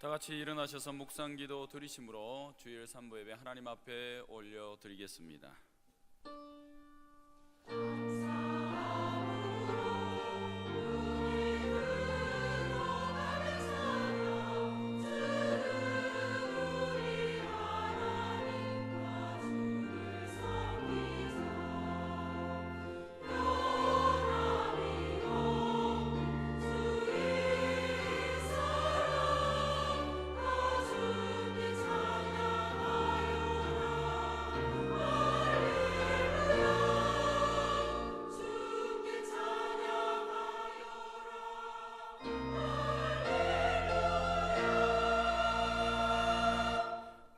다 같이 일어나셔서 묵상기도 드리심으로 주일 3부 예배 하나님 앞에 올려드리겠습니다.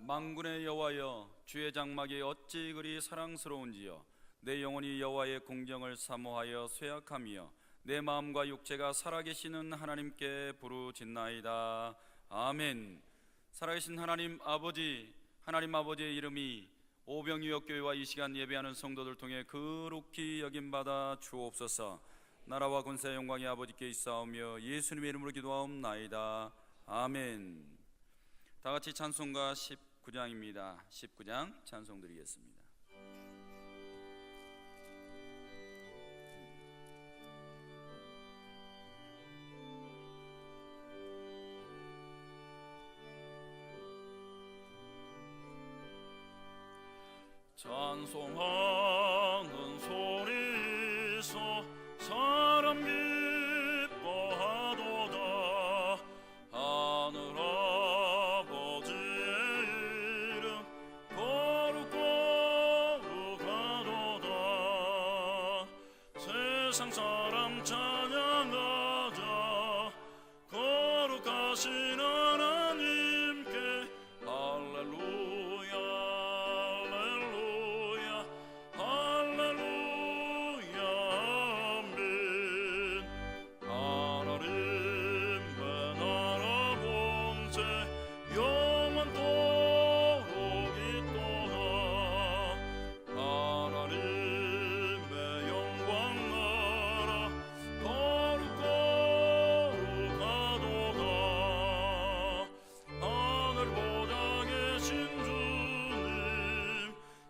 만군의 여호와여, 주의 장막이 어찌 그리 사랑스러운지요. 내 영혼이 여호와의 공경을 사모하여 쇠약하며 내 마음과 육체가 살아계시는 하나님께 부르짖나이다. 아멘. 살아계신 하나님 아버지의 이름이 오병이어교회와 이 시간 예배하는 성도들 통해 거룩히 여김받아 주옵소서. 나라와 권세와 영광이 아버지께 있사오며 예수님의 이름으로 기도하옵나이다. 아멘. 다 같이 찬송가 19장입니다. 19장 찬송 드리겠습니다. 찬송하는 소리서 사람 기뻐하도다. 하늘 아버지의 이름 거룩거룩하도다. 세상 사람 찬양하자. 거룩하신 하나님께 할렐루야.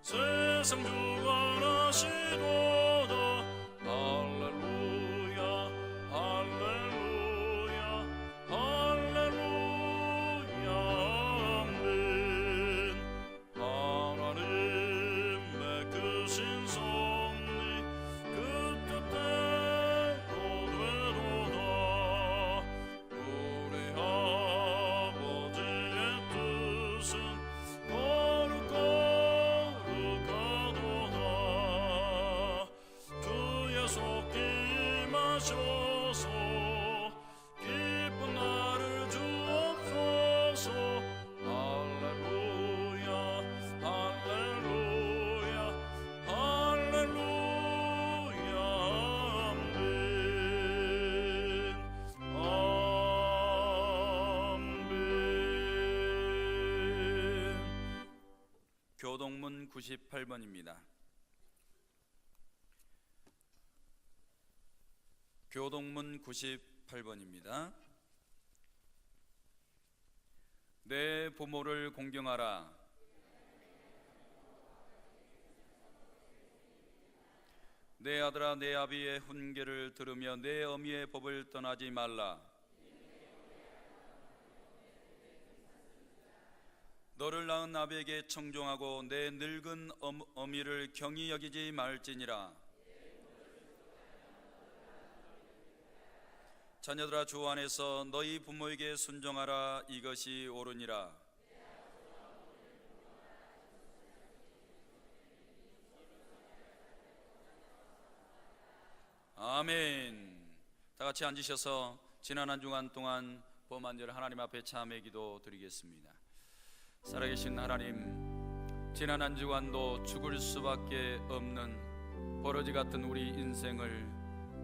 세상 주관하시도다. 할렐루야 할렐루야 할렐루야 아멘. 하나님의 크신 섭리 그 뜻대로 되도다. 우리 아버지의 뜻은 속임하셔서 기쁜 날을 주옵소서. 할렐루야 할렐루야 할렐루야 아멘. 아멘. 교동문 98번입니다. 교동문 98번입니다. 내 부모를 공경하라. 내 아들아, 내 아비의 훈계를 들으며 내 어미의 법을 떠나지 말라. 너를 낳은 아비에게 청종하고 내 늙은 어미를 경히 여기지 말지니라. 자녀들아, 주 안에서 너희 부모에게 순종하라. 이것이 옳으니라. 아멘. 다 같이 앉으셔서 지난 한 주간 동안 범한절 하나님 앞에 참회 기도 드리겠습니다. 살아계신 하나님, 지난 한 주간도 죽을 수밖에 없는 버러지 같은 우리 인생을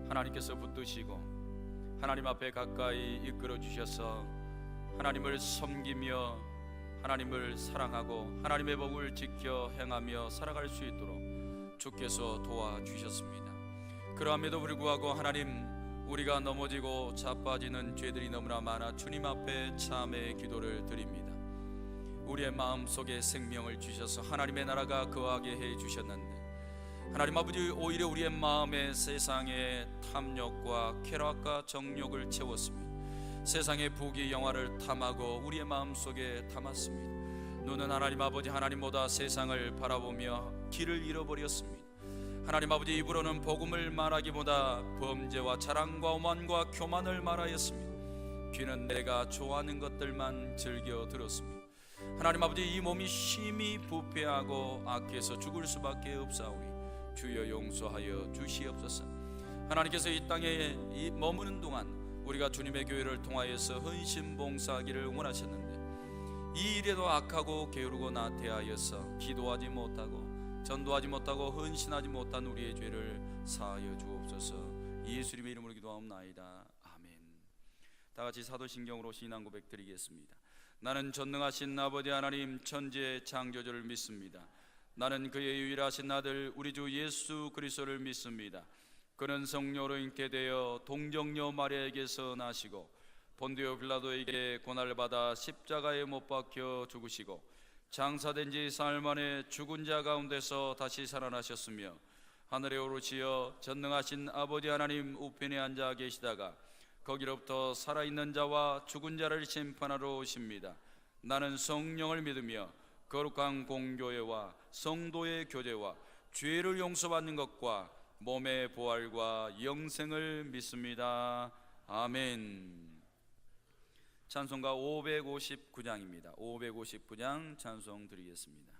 하나님께서 붙드시고 하나님 앞에 가까이 이끌어 주셔서 하나님을 섬기며 하나님을 사랑하고 하나님의 법을 지켜 행하며 살아갈 수 있도록 주께서 도와주셨습니다. 그러함에도 불구하고 하나님, 우리가 넘어지고 자빠지는 죄들이 너무나 많아 주님 앞에 참회의 기도를 드립니다. 우리의 마음속에 생명을 주셔서 하나님의 나라가 거하게 해 주셨는데 하나님 아버지, 오히려 우리의 마음에 세상의 탐욕과 쾌락과 정욕을 채웠습니다. 세상의 부귀 영화를 탐하고 우리의 마음속에 담았습니다. 눈은 하나님 아버지 하나님보다 세상을 바라보며 길을 잃어버렸습니다. 하나님 아버지, 입으로는 복음을 말하기보다 범죄와 자랑과 오만과 교만을 말하였습니다. 귀는 내가 좋아하는 것들만 즐겨 들었습니다. 하나님 아버지, 이 몸이 심히 부패하고 악해서 죽을 수밖에 없사오니 주여 용서하여 주시옵소서. 하나님께서 이 땅에 머무는 동안 우리가 주님의 교회를 통하여서 헌신 봉사하기를 원하셨는데 이 일에도 악하고 게으르고 나태하여서 기도하지 못하고 전도하지 못하고 헌신하지 못한 우리의 죄를 사하여 주옵소서. 예수님의 이름으로 기도하옵나이다. 아멘. 다같이 사도신경으로 신앙 고백 드리겠습니다. 나는 전능하신 아버지 하나님 천지의 창조주를 믿습니다. 나는 그의 유일하신 아들 우리 주 예수 그리스도를 믿습니다. 그는 성령으로 잉태 되어 동정녀 마리아에게서 나시고 본디오 빌라도에게 고난을 받아 십자가에 못 박혀 죽으시고 장사된 지 사흘 만에 죽은 자 가운데서 다시 살아나셨으며 하늘에 오르시어 전능하신 아버지 하나님 우편에 앉아 계시다가 거기로부터 살아있는 자와 죽은 자를 심판하러 오십니다. 나는 성령을 믿으며 거룩한 공교회와 성도의 교제와 죄를 용서받는 것과 몸의 부활과 영생을 믿습니다. 아멘. 찬송가 559장입니다. 559장 찬송 드리겠습니다.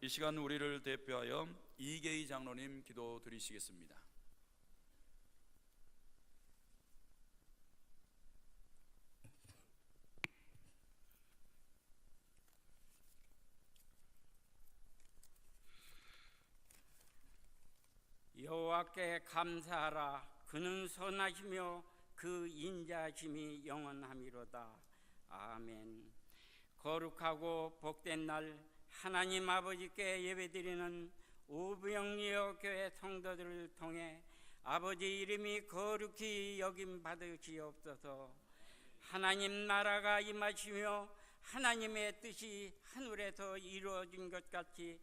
이 시간 우리를 대표하여 이계희 장로님 기도 드리시겠습니다. 여호와께 감사하라. 그는 선하시며 그 인자심이 영원함이로다. 아멘. 거룩하고 복된 날 하나님 아버지께 예배드리는 우병리어 교회 성도들을 통해 아버지 이름이 거룩히 여김 받으시옵소서. 하나님 나라가 임하시며 하나님의 뜻이 하늘에서 이루어진 것 같이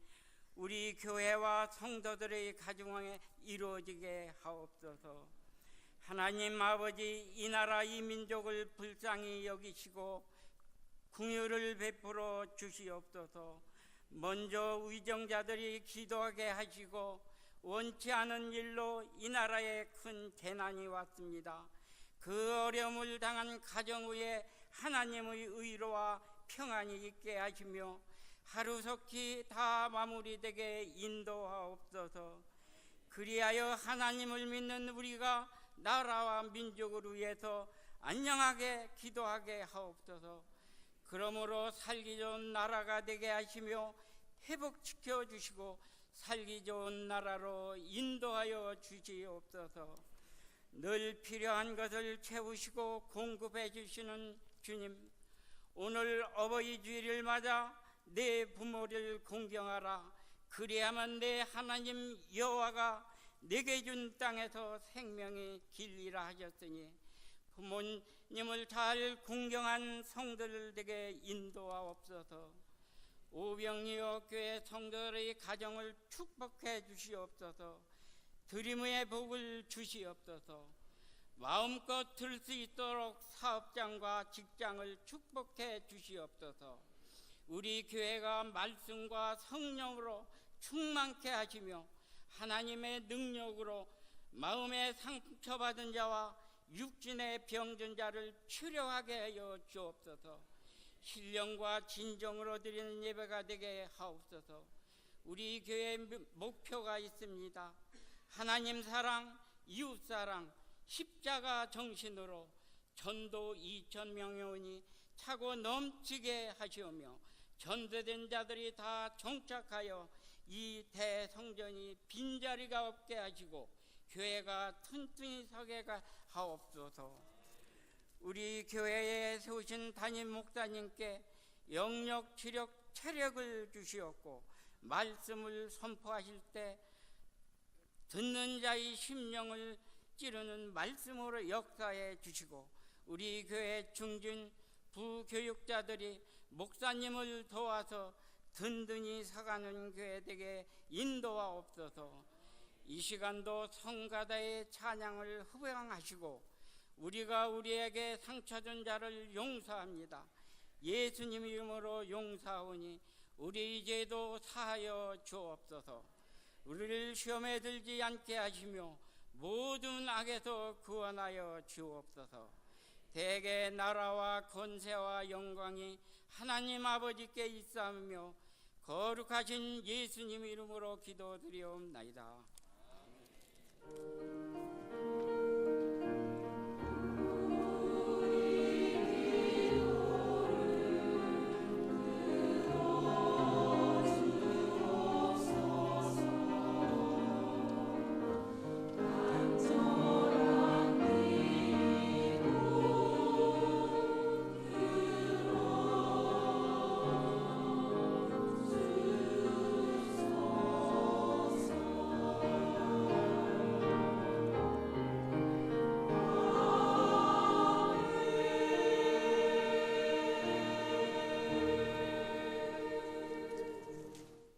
우리 교회와 성도들의 가정에 이루어지게 하옵소서. 하나님 아버지, 이 나라 이 민족을 불쌍히 여기시고 긍휼을 베풀어 주시옵소서. 먼저 위정자들이 기도하게 하시고 원치 않은 일로 이 나라에 큰 재난이 왔습니다. 그 어려움을 당한 가정 위에 하나님의 의로와 평안이 있게 하시며 하루속히 다 마무리되게 인도하옵소서. 그리하여 하나님을 믿는 우리가 나라와 민족을 위해서 안녕하게 기도하게 하옵소서. 그러므로 살기 좋은 나라가 되게 하시며 회복시켜 주시고 살기 좋은 나라로 인도하여 주시옵소서. 늘 필요한 것을 채우시고 공급해 주시는 주님, 오늘 어버이 주일을 맞아 내 부모를 공경하라. 그리하면 내 하나님 여호와가 내게 준 땅에서 생명이 길리라 하셨으니 부모님을 잘 공경한 성도들에게 인도하옵소서. 우병리어 교회 성도들의 가정을 축복해 주시옵소서. 드림의 복을 주시옵소서. 마음껏 들 수 있도록 사업장과 직장을 축복해 주시옵소서. 우리 교회가 말씀과 성령으로 충만케 하시며 하나님의 능력으로 마음의 상처받은 자와 육신의 병든 자를 치료하게 하여 주옵소서. 신령과 진정으로 드리는 예배가 되게 하옵소서. 우리 교회의 목표가 있습니다. 하나님 사랑, 이웃 사랑, 십자가 정신으로 전도 2,000명이 차고 넘치게 하시오며 전도된 자들이 다 정착하여 이 대성전이 빈자리가 없게 하시고 교회가 튼튼히 서게 하옵소서. 우리 교회에 세우신 담임 목사님께 영력, 지력, 체력을 주시옵고 말씀을 선포하실 때 듣는 자의 심령을 찌르는 말씀으로 역사해 주시고 우리 교회 중진 부교육자들이 목사님을 도와서 든든히 서가는 교회 되게 인도하옵소서. 이 시간도 성가다의 찬양을 흡양하시고 우리가 우리에게 상처 준 자를 용서합니다. 예수님 이름으로 용서하오니 우리 죄도 사하여 주옵소서. 우리를 시험에 들지 않게 하시며 모든 악에서 구원하여 주옵소서. 대개 나라와 권세와 영광이 하나님 아버지께 있사오며 거룩하신 예수님 이름으로 기도드리옵나이다.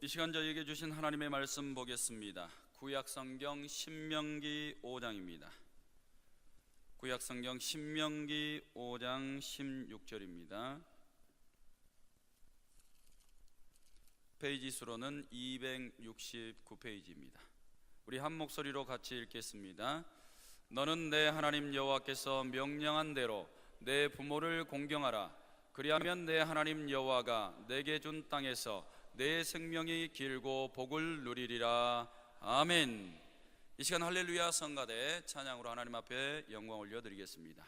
이 시간 저에게 주신 하나님의 말씀 보겠습니다. 구약성경 신명기 5장입니다. 구약성경 신명기 5장 16절입니다. 페이지 수로는 269페이지입니다. 우리 한 목소리로 같이 읽겠습니다. 너는 내 하나님 여호와께서 명령한 대로 내 부모를 공경하라. 그리하면 내 하나님 여호와가 내게 준 땅에서 내 생명이 길고 복을 누리리라. 아멘. 이 시간 할렐루야 성가대 찬양으로 하나님 앞에 영광 올려드리겠습니다.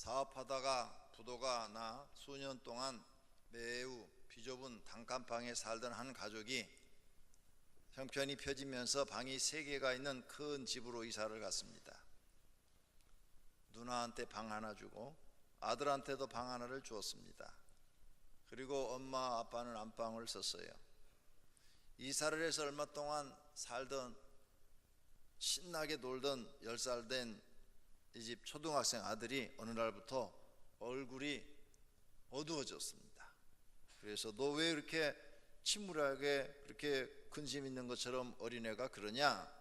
사업하다가 부도가 나 수년 동안 매우 비좁은 단칸방에 살던 한 가족이 형편이 펴지면서 방이 3개가 있는 큰 집으로 이사를 갔습니다. 누나한테 방 하나 주고 아들한테도 방 하나를 주었습니다. 그리고 엄마 아빠는 안방을 썼어요. 이사를 해서 얼마 동안 살던 신나게 놀던 10살 된 이 집 초등학생 아들이 어느 날부터 얼굴이 어두워졌습니다. 그래서 너 왜 이렇게 침울하게 그렇게 근심 있는 것처럼 어린애가 그러냐?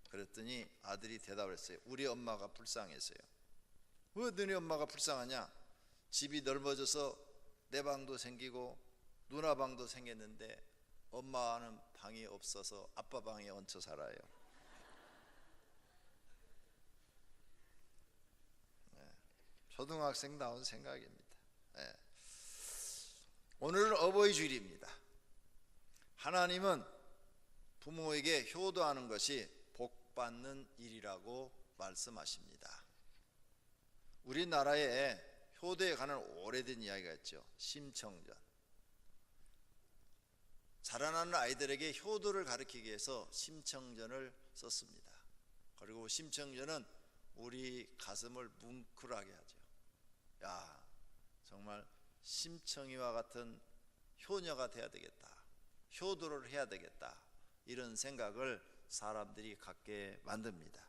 그랬더니 아들이 대답을 했어요. 우리 엄마가 불쌍했어요. 왜 너네 엄마가 불쌍하냐? 집이 넓어져서 내 방도 생기고 누나 방도 생겼는데 엄마는 방이 없어서 아빠 방에 얹혀 살아요. 초등학생 나온 생각입니다. 오늘은 어버이 주일입니다. 하나님은 부모에게 효도하는 것이 복받는 일이라고 말씀하십니다. 우리나라에 효도에 관한 오래된 이야기가 있죠. 심청전. 자라나는 아이들에게 효도를 가르치기 위해서 심청전을 썼습니다. 그리고 심청전은 우리 가슴을 뭉클하게 하죠. 야, 정말 심청이와 같은 효녀가 돼야 되겠다. 효도를 해야 되겠다. 이런 생각을 사람들이 갖게 만듭니다.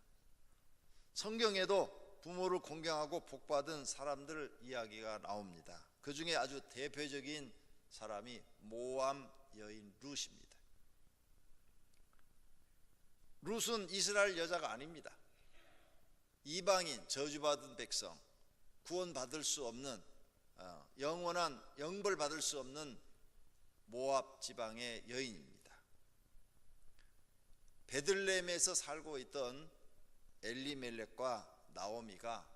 성경에도 부모를 공경하고 복받은 사람들 이야기가 나옵니다. 그 중에 아주 대표적인 사람이 모함 여인 룻입니다. 룻은 이스라엘 여자가 아닙니다. 이방인, 저주받은 백성, 구원받을 수 없는 영원한 영벌 받을 수 없는 모압 지방의 여인입니다. 베들레헴에서 살고 있던 엘리멜렉과 나오미가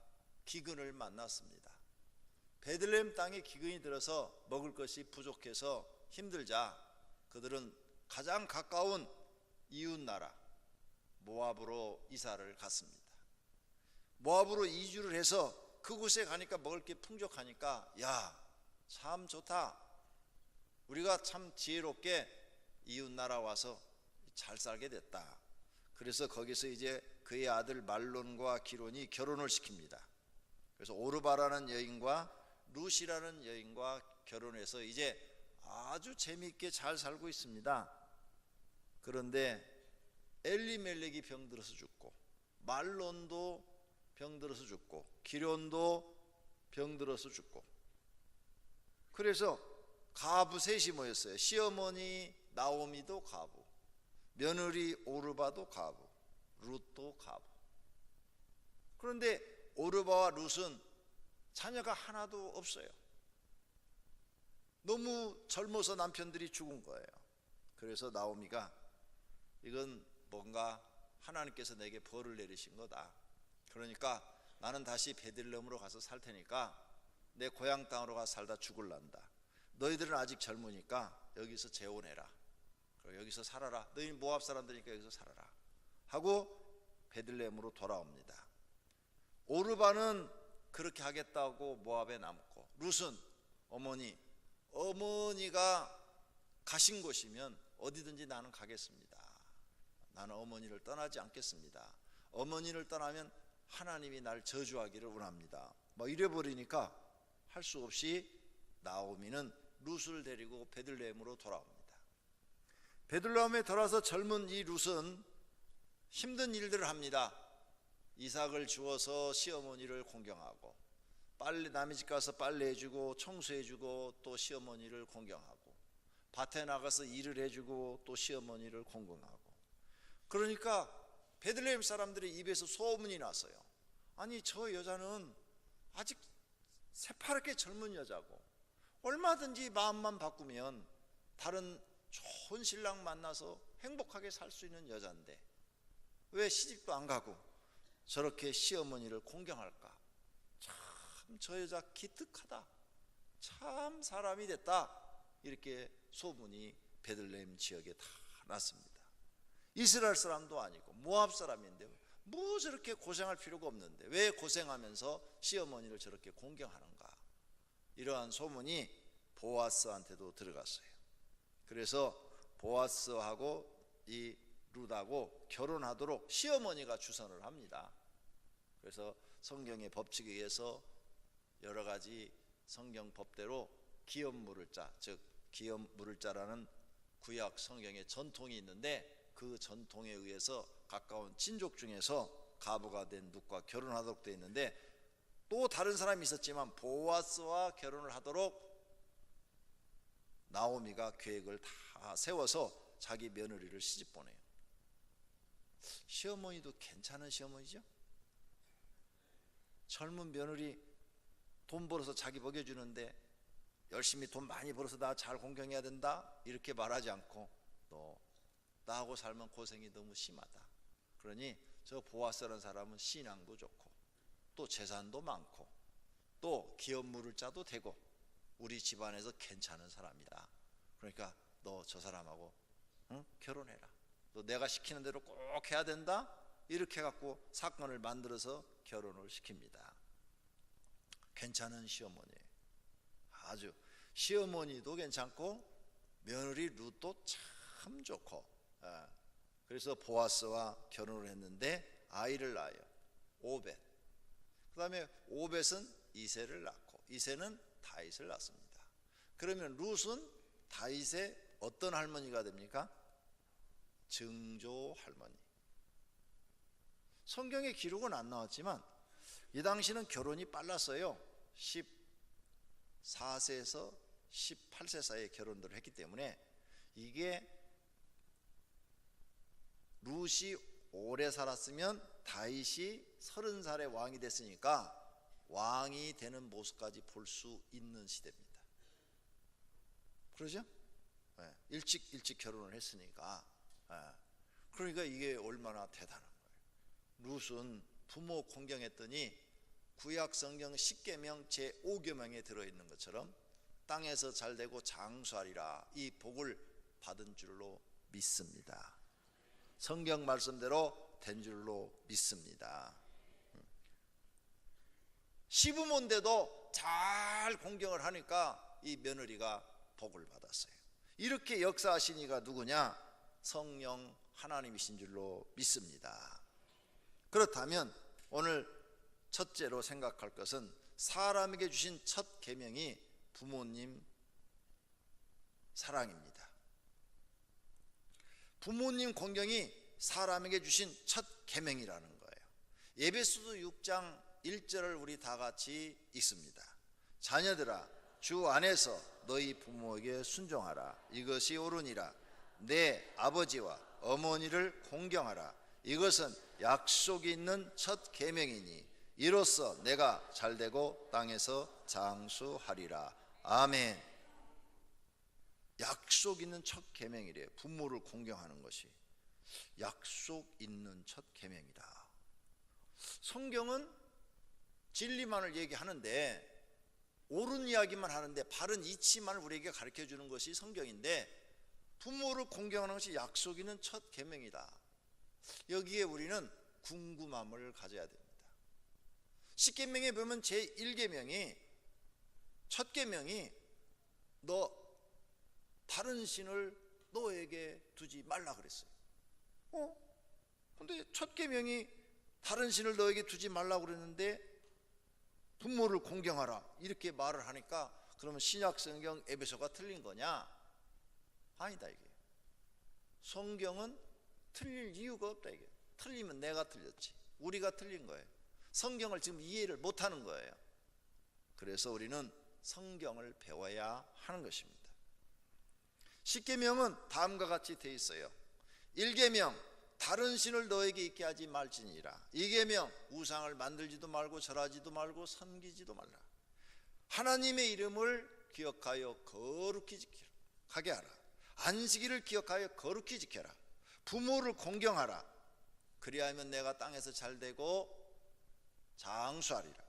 기근을 만났습니다. 베들레헴 땅에 기근이 들어서 먹을 것이 부족해서 힘들자 그들은 가장 가까운 이웃나라 모압으로 이사를 갔습니다. 모압으로 이주를 해서 그곳에 가니까 먹을 게 풍족하니까 야, 참 좋다. 우리가 참 지혜롭게 이웃나라 와서 잘 살게 됐다. 그래서 거기서 이제 그의 아들 말론과 기론이 결혼을 시킵니다. 그래서 오르바라는 여인과 룻이라는 여인과 결혼해서 이제 아주 재미있게 잘 살고 있습니다. 그런데 엘리멜렉이 병들어서 죽고 말론도 병들어서 죽고 기론도 병들어서 죽고 그래서 가부 셋이 모였어요. 시어머니 나오미도 가부, 며느리 오르바도 가부, 룻도 가부. 그런데 오르바와 룻은 자녀가 하나도 없어요. 너무 젊어서 남편들이 죽은 거예요. 그래서 나오미가 이건 뭔가 하나님께서 내게 벌을 내리신 거다. 그러니까 나는 다시 베들레헴으로 가서 살 테니까 내 고향 땅으로 가서 살다 죽을란다. 너희들은 아직 젊으니까 여기서 재혼해라. 여기서 살아라. 너희 모압 사람들이니까 여기서 살아라 하고 베들레헴으로 돌아옵니다. 오르바는 그렇게 하겠다고 모압에 남고 룻은 어머니가 가신 곳이면 어디든지 나는 가겠습니다. 나는 어머니를 떠나지 않겠습니다. 어머니를 떠나면 하나님이 날 저주하기를 원합니다. 이래버리니까 할 수 없이 나오미는 룻을 데리고 베들레헴으로 돌아옵니다. 베들레헴에 돌아서 젊은 이 룻은 힘든 일들을 합니다. 이삭을 주어서 시어머니를 공경하고 남의 집 가서 빨래해주고 청소해주고 또 시어머니를 공경하고 밭에 나가서 일을 해주고 또 시어머니를 공경하고 그러니까 베들레헴 사람들의 입에서 소문이 났어요. 아니 저 여자는 아직 새파랗게 젊은 여자고 얼마든지 마음만 바꾸면 다른 좋은 신랑 만나서 행복하게 살 수 있는 여자인데 왜 시집도 안 가고 저렇게 시어머니를 공경할까? 참 저 여자 기특하다. 참 사람이 됐다. 이렇게 소문이 베들레헴 지역에 다 났습니다. 이스라엘 사람도 아니고 모압 사람인데 뭐 저렇게 고생할 필요가 없는데 왜 고생하면서 시어머니를 저렇게 공경하는가? 이러한 소문이 보아스한테도 들어갔어요. 그래서 보아스하고 이 룻하고 결혼하도록 시어머니가 주선을 합니다. 그래서 성경의 법칙에 의해서 여러 가지 성경 법대로 기업 물을 자, 즉 기업 물을 자라는 구약 성경의 전통이 있는데 그 전통에 의해서 가까운 친족 중에서 가부가 된 룻과 결혼하도록 되어 있는데 또 다른 사람이 있었지만 보아스와 결혼을 하도록 나오미가 계획을 다 세워서 자기 며느리를 시집 보내요. 시어머니도 괜찮은 시어머니죠. 젊은 며느리 돈 벌어서 자기 먹여주는데 열심히 돈 많이 벌어서 나 잘 공경해야 된다 이렇게 말하지 않고 너 나하고 살면 고생이 너무 심하다. 그러니 저 보아스라는 사람은 신앙도 좋고 또 재산도 많고 또 기업 물을 자도 되고 우리 집안에서 괜찮은 사람이다. 그러니까 너 저 사람하고 결혼해라. 너 내가 시키는 대로 꼭 해야 된다. 이렇게 해갖고 사건을 만들어서 결혼을 시킵니다. 괜찮은 시어머니, 아주 시어머니도 괜찮고 며느리 룻도 참 좋고, 그래서 보아스와 결혼을 했는데 아이를 낳아요. 오벳. 그 다음에 오벳은 이새를 낳고 이새는 다윗을 낳습니다. 그러면 룻은 다윗의 어떤 할머니가 됩니까? 증조 할머니. 성경에 기록은 안 나왔지만 이 당시는 결혼이 빨랐어요. 14세에서 18세 사이에 결혼들을 했기 때문에 이게 룻이 오래 살았으면 다윗이 30살에 왕이 됐으니까 왕이 되는 모습까지 볼 수 있는 시대입니다. 그러죠? 네, 일찍 결혼을 했으니까. 그러니까 이게 얼마나 대단한 거예요. 룻은 부모 공경했더니 구약 성경 10계명 제5계명에 들어있는 것처럼 땅에서 잘되고 장수하리라 이 복을 받은 줄로 믿습니다. 성경 말씀대로 된 줄로 믿습니다. 시부모인데도 잘 공경을 하니까 이 며느리가 복을 받았어요. 이렇게 역사하신 이가 누구냐? 성령 하나님이신 줄로 믿습니다. 그렇다면 오늘 첫째로 생각할 것은 사람에게 주신 첫 계명이 부모님 사랑입니다. 부모님 공경이 사람에게 주신 첫 계명이라는 거예요. 에베소서 6장 1절을 우리 다 같이 읽습니다. 자녀들아 주 안에서 너희 부모에게 순종하라. 이것이 옳으니라. 내 아버지와 어머니를 공경하라. 이것은 약속이 있는 첫 계명이니 이로써 내가 잘되고 땅에서 장수하리라. 아멘. 약속 있는 첫 계명이래요. 부모를 공경하는 것이 약속 있는 첫 계명이다. 성경은 진리만을 얘기하는데 옳은 이야기만 하는데 바른 이치만을 우리에게 가르쳐 주는 것이 성경인데 부모를 공경하는 것이 약속 있는 첫 계명이다. 여기에 우리는 궁금함을 가져야 됩니다. 10계명에 보면 제1계명이 첫 계명이 너 다른 신을 너에게 두지 말라 그랬어요. 근데 첫 계명이 다른 신을 너에게 두지 말라고 그랬는데 부모를 공경하라 이렇게 말을 하니까 그러면 신약 성경 에베소가 틀린 거냐? 아니다 이게. 성경은 틀릴 이유가 없다 이게. 틀리면 내가 틀렸지. 우리가 틀린 거예요. 성경을 지금 이해를 못하는 거예요. 그래서 우리는 성경을 배워야 하는 것입니다. 10계명은 다음과 같이 되어 있어요. 1계명 다른 신을 너에게 있게 하지 말지니라. 2계명 우상을 만들지도 말고 절하지도 말고 섬기지도 말라. 하나님의 이름을 기억하여 거룩히 지키게 하라. 안식일을 기억하여 거룩히 지켜라. 부모를 공경하라. 그리하면 내가 땅에서 잘되고 장수하리라.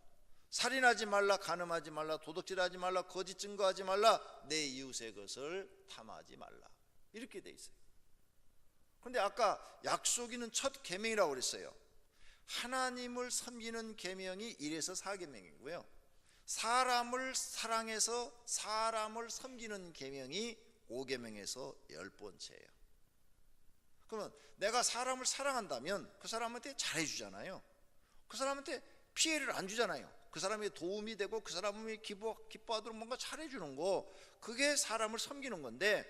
살인하지 말라. 간음하지 말라. 도둑질하지 말라. 거짓 증거하지 말라. 내 이웃의 것을 탐하지 말라. 이렇게 돼 있어요. 그런데 아까 약속 있는 첫 계명이라고 그랬어요. 하나님을 섬기는 계명이 1에서 4계명이고요. 사람을 사랑해서 사람을 섬기는 계명이 5계명에서 10번째예요. 그러면 내가 사람을 사랑한다면 그 사람한테 잘해주잖아요. 그 사람한테 피해를 안 주잖아요. 그 사람이 도움이 되고 그 사람이 기뻐하도록 뭔가 잘해주는 거, 그게 사람을 섬기는 건데,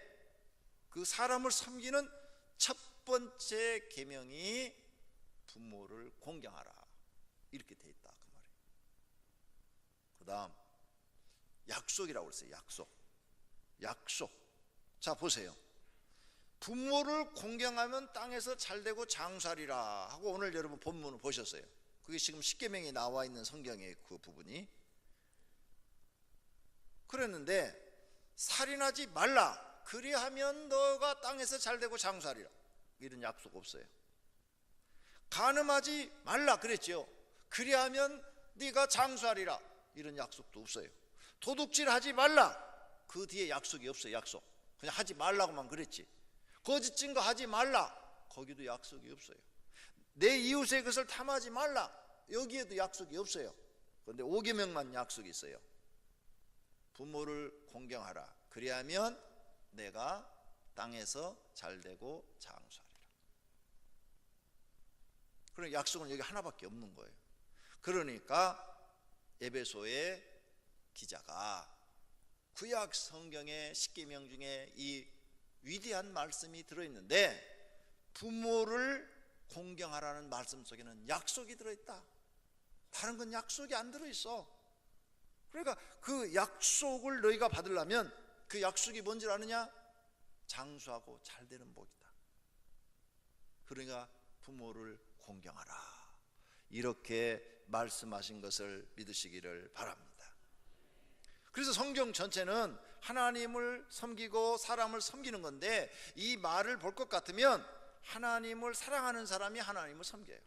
그 사람을 섬기는 첫 번째 계명이 부모를 공경하라, 이렇게 돼 있다 그 말이에요. 그 다음 약속이라고 그랬어요. 약속. 자 보세요. 부모를 공경하면 땅에서 잘되고 장수하리라 하고 오늘 여러분 본문을 보셨어요. 그게 지금 십계명에 나와 있는 성경의 그 부분이. 그랬는데 살인하지 말라, 그리하면 너가 땅에서 잘되고 장수하리라, 이런 약속 없어요. 간음하지 말라 그랬죠. 그리하면 네가 장수하리라, 이런 약속도 없어요. 도둑질하지 말라, 그 뒤에 약속이 없어요. 약속 그냥 하지 말라고만 그랬지. 거짓 증거하지 말라, 거기도 약속이 없어요. 내 이웃의 것을 탐하지 말라, 여기에도 약속이 없어요. 그런데 5계명만 약속이 있어요. 부모를 공경하라, 그리하면 내가 땅에서 잘되고 장수하리라. 그런 약속은 여기 하나밖에 없는 거예요. 그러니까 에베소의 기자가 구약 성경의 십계명 중에 이 위대한 말씀이 들어있는데, 부모를 공경하라는 말씀 속에는 약속이 들어있다. 다른 건 약속이 안 들어있어. 그러니까 그 약속을 너희가 받으려면 그 약속이 뭔지 아느냐? 장수하고 잘되는 복이다. 그러니까 부모를 공경하라, 이렇게 말씀하신 것을 믿으시기를 바랍니다. 그래서 성경 전체는 하나님을 섬기고 사람을 섬기는 건데, 이 말을 볼 것 같으면 하나님을 사랑하는 사람이 하나님을 섬겨요.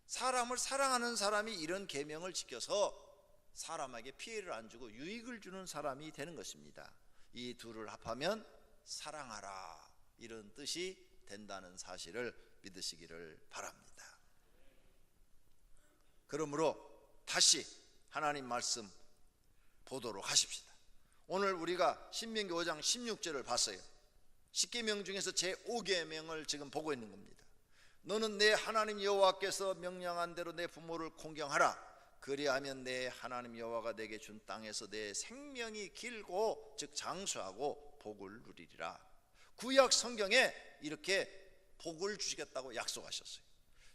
사람을 사랑하는 사람이 이런 계명을 지켜서 사람에게 피해를 안 주고 유익을 주는 사람이 되는 것입니다. 이 둘을 합하면 사랑하라, 이런 뜻이 된다는 사실을 믿으시기를 바랍니다. 그러므로 다시 하나님 말씀 보도록 하십시다. 오늘 우리가 신명기 5장 16절을 봤어요. 10계명 중에서 제5계명을 지금 보고 있는 겁니다. 너는 내 하나님 여호와께서 명령한 대로 내 부모를 공경하라, 그리하면 내 하나님 여호와가 내게 준 땅에서 내 생명이 길고 즉 장수하고 복을 누리리라. 구약 성경에 이렇게 복을 주시겠다고 약속하셨어요.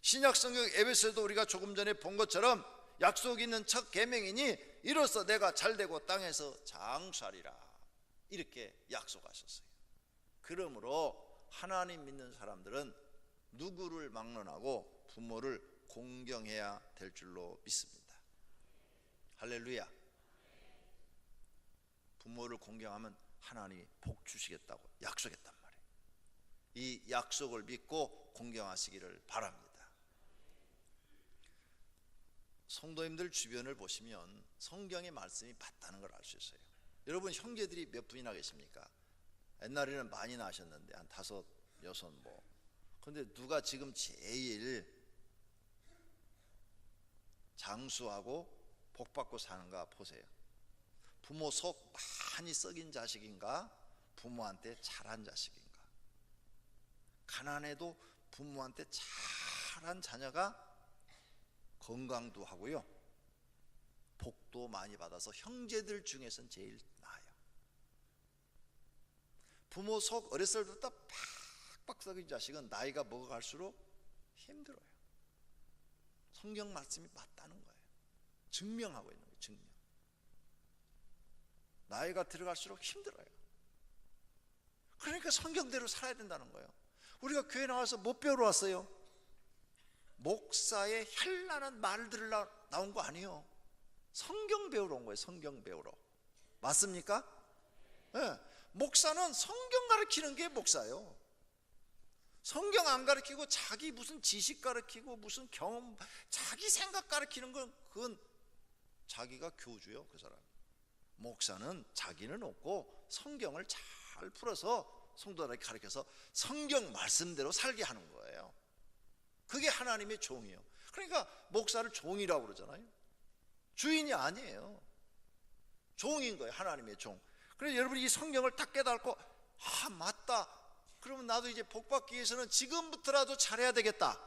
신약 성경 에베소에도 우리가 조금 전에 본 것처럼 약속이 있는 첫 계명이니 이로써 내가 잘되고 땅에서 장수하리라, 이렇게 약속하셨어요. 그러므로 하나님 믿는 사람들은 누구를 막론하고 부모를 공경해야 될 줄로 믿습니다. 할렐루야. 부모를 공경하면 하나님이 복 주시겠다고 약속했단 말이에요. 이 약속을 믿고 공경하시기를 바랍니다. 성도님들 주변을 보시면 성경의 말씀이 맞다는 걸 알 수 있어요. 여러분 형제들이 몇 분이나 계십니까? 옛날에는 많이 나셨는데 한 5, 6 뭐. 그런데 누가 지금 제일 장수하고 복받고 사는가 보세요. 부모 속 많이 썩인 자식인가, 부모한테 잘한 자식인가. 가난해도 부모한테 잘한 자녀가 건강도 하고요, 복도 많이 받아서 형제들 중에서는 제일 나아요. 부모 속 어렸을 때부터 팍팍 썩인 자식은 나이가 먹어갈수록 힘들어요. 성경 말씀이 맞다는 거예요. 증명하고 있는 거예요. 증명. 나이가 들어갈수록 힘들어요. 그러니까 성경대로 살아야 된다는 거예요. 우리가 교회 나와서 못 배우러 왔어요? 목사의 혈나는 말을 들으러 나온 거 아니에요. 성경 배우러 온 거예요. 성경 배우러. 맞습니까? 네. 목사는 성경 가르치는 게 목사예요. 성경 안 가르치고 자기 무슨 지식 가르치고 무슨 경험, 자기 생각 가르치는 건 그건 자기가 교주요, 그 사람. 목사는 자기는 없고 성경을 잘 풀어서 성도들에게 가르쳐서 성경 말씀대로 살게 하는 거예요. 그게 하나님의 종이에요. 그러니까 목사를 종이라고 그러잖아요. 주인이 아니에요. 종인 거예요. 하나님의 종. 그래서 여러분이 이 성경을 딱 깨닫고, 아 맞다, 그러면 나도 이제 복받기 위해서는 지금부터라도 잘해야 되겠다,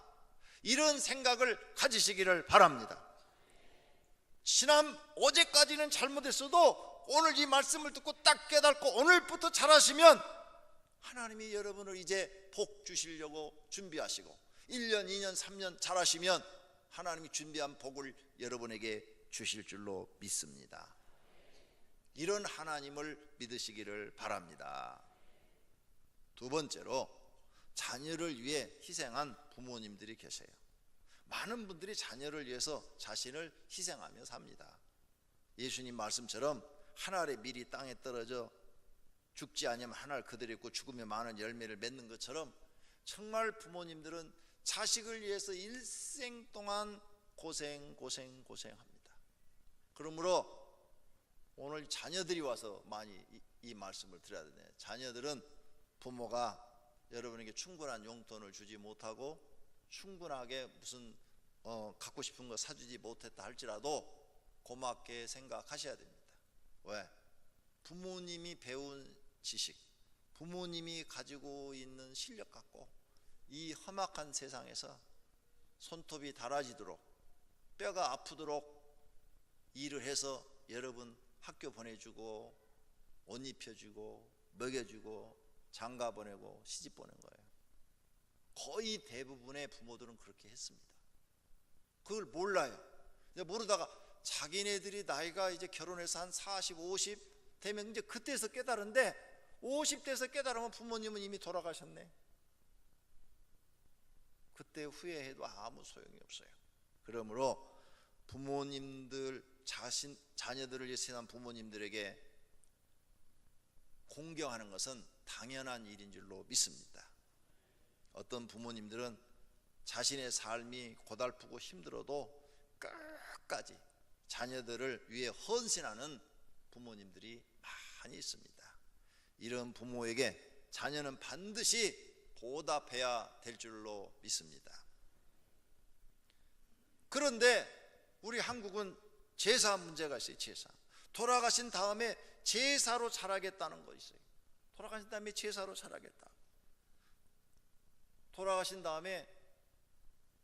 이런 생각을 가지시기를 바랍니다. 어제까지는 잘못했어도 오늘 이 말씀을 듣고 딱 깨닫고 오늘부터 잘하시면 하나님이 여러분을 이제 복 주시려고 준비하시고 1년, 2년, 3년 잘하시면 하나님이 준비한 복을 여러분에게 주실 줄로 믿습니다. 이런 하나님을 믿으시기를 바랍니다. 두 번째로, 자녀를 위해 희생한 부모님들이 계세요. 많은 분들이 자녀를 위해서 자신을 희생하며 삽니다. 예수님 말씀처럼 한 알의 밀이 땅에 떨어져 죽지 않으면 한 알 그대로 있고 죽으면 많은 열매를 맺는 것처럼 정말 부모님들은 자식을 위해서 일생 동안 고생합니다. 그러므로 오늘 자녀들이 와서 많이 이 말씀을 드려야 되네요. 자녀들은 부모가 여러분에게 충분한 용돈을 주지 못하고 충분하게 무슨 갖고 싶은 거 사주지 못했다 할지라도 고맙게 생각하셔야 됩니다. 왜? 부모님이 배운 지식, 부모님이 가지고 있는 실력 갖고 이 험악한 세상에서 손톱이 닳아지도록 뼈가 아프도록 일을 해서 여러분 학교 보내주고 옷 입혀주고 먹여주고 장가 보내고 시집 보낸 거예요. 거의 대부분의 부모들은 그렇게 했습니다. 그걸 몰라요. 모르다가 자기네들이 나이가 이제 결혼해서 한 40, 50 되면 이제 그때서 깨달은데 50대에서 깨달으면 부모님은 이미 돌아가셨네. 그때 후회해도 아무 소용이 없어요. 그러므로 부모님들, 자녀들을 위해서 난 부모님들에게 공경하는 것은 당연한 일인 줄로 믿습니다. 어떤 부모님들은 자신의 삶이 고달프고 힘들어도 끝까지 자녀들을 위해 헌신하는 부모님들이 많이 있습니다. 이런 부모에게 자녀는 반드시 보답해야 될 줄로 믿습니다. 그런데 우리 한국은 제사 문제가 있어요. 제사. 돌아가신 다음에 제사로 자라겠다는 거 있어요. 돌아가신 다음에 제사로 자라겠다. 돌아가신 다음에